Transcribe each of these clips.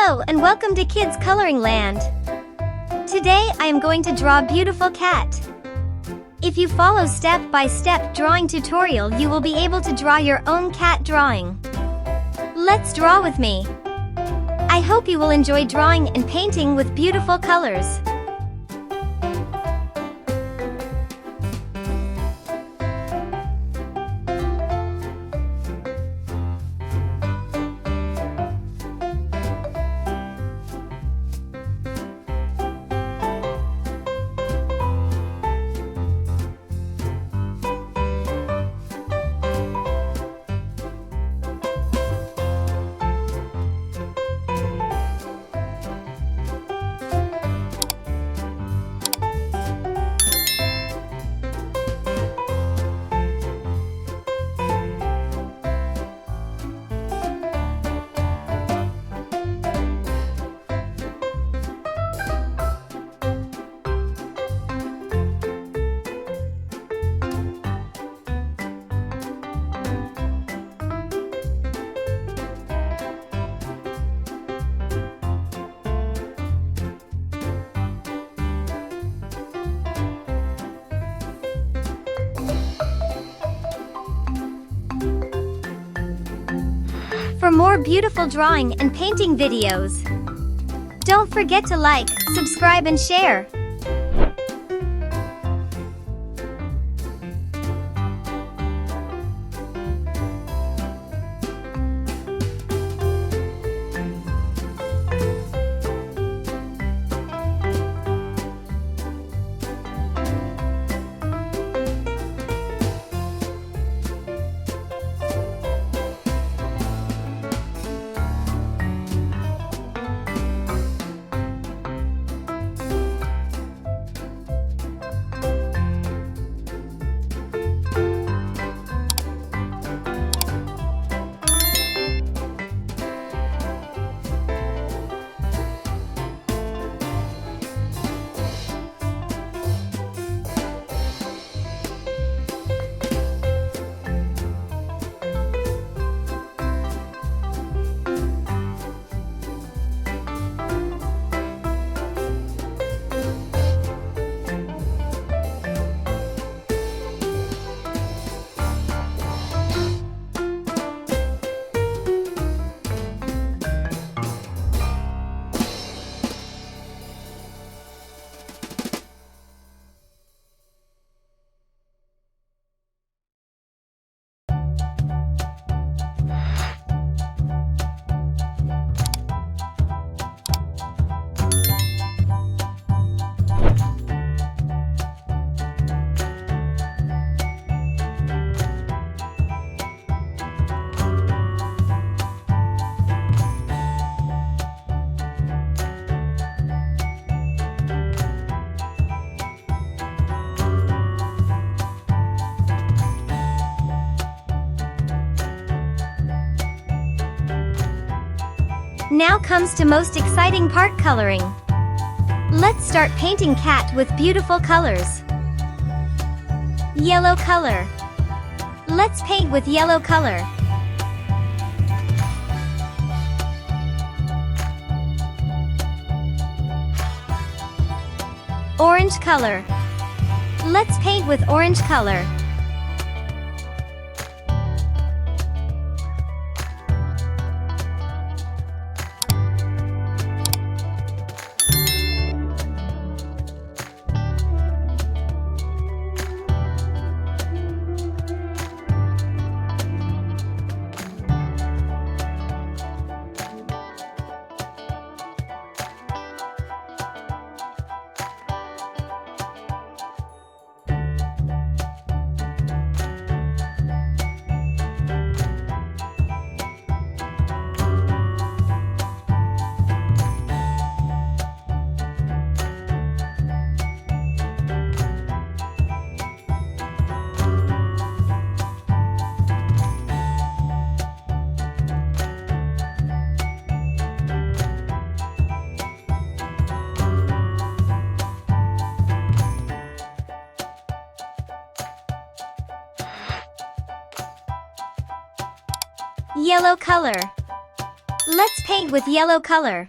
Hello and welcome to Kids Coloring Land. Today I am going to draw a beautiful cat. If you follow step-by-step drawing tutorial, you will be able to draw your own cat drawing. Let's draw with me. I hope you will enjoy drawing and painting with beautiful colors. For more beautiful drawing and painting videos, don't forget to like, subscribe and share. Now comes to most exciting part, coloring. Let's start painting cat with beautiful colors. Yellow color. Let's paint with yellow color. Orange color. Let's paint with orange color. Yellow color. Let's paint with yellow color.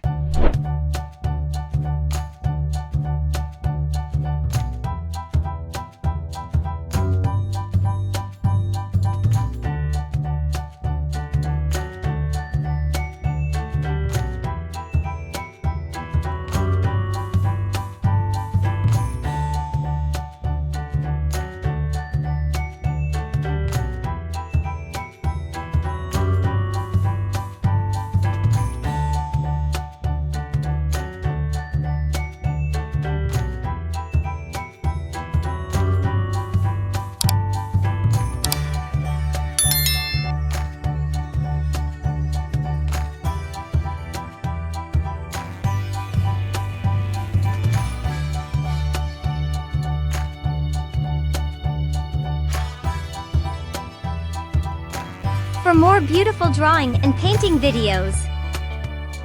For more beautiful drawing and painting videos,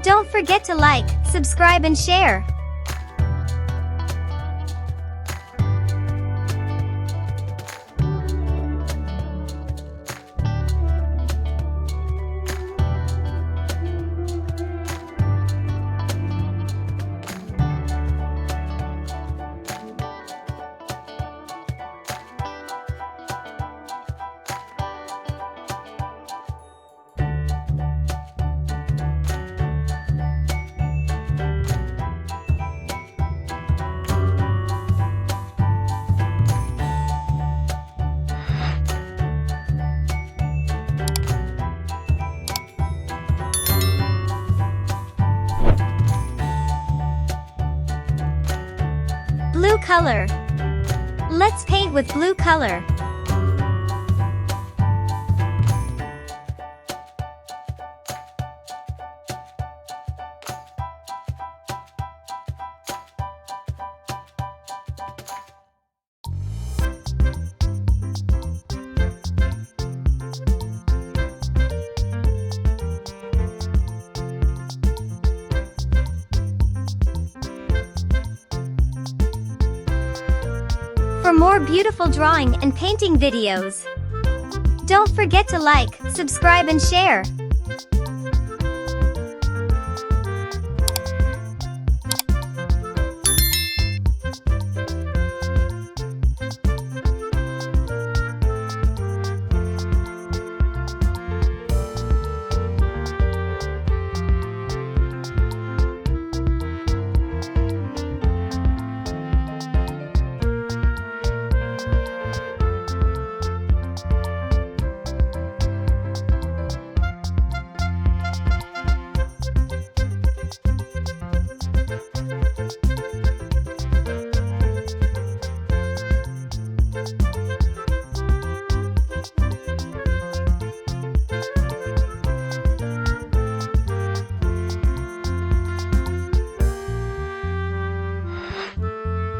don't forget to like, subscribe and share. Blue color. Let's paint with blue color. For more beautiful drawing and painting videos, don't forget to like, subscribe and share.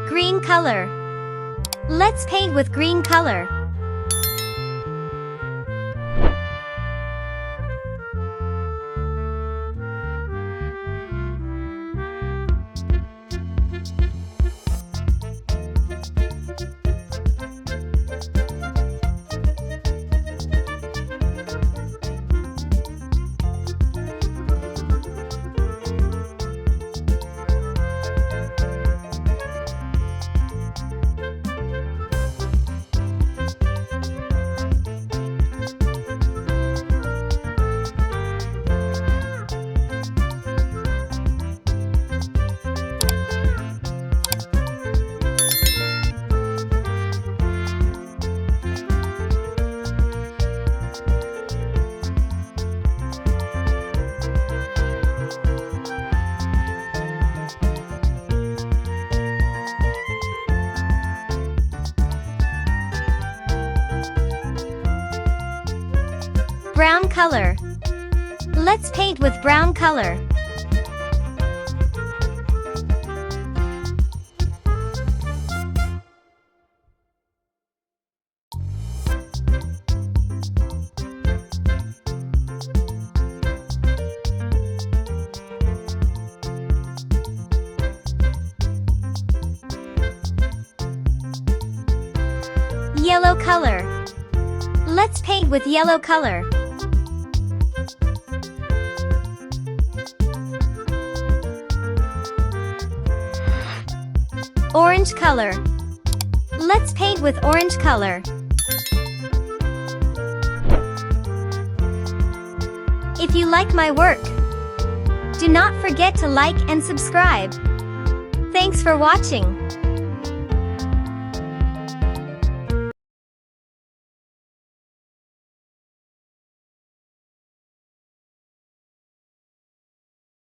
Green color. Let's paint with green color. Brown color. Let's paint with brown color. Yellow color. Let's paint with yellow color. Orange color. Let's paint with orange color. If you like my work, do not forget to like and subscribe. Thanks for watching.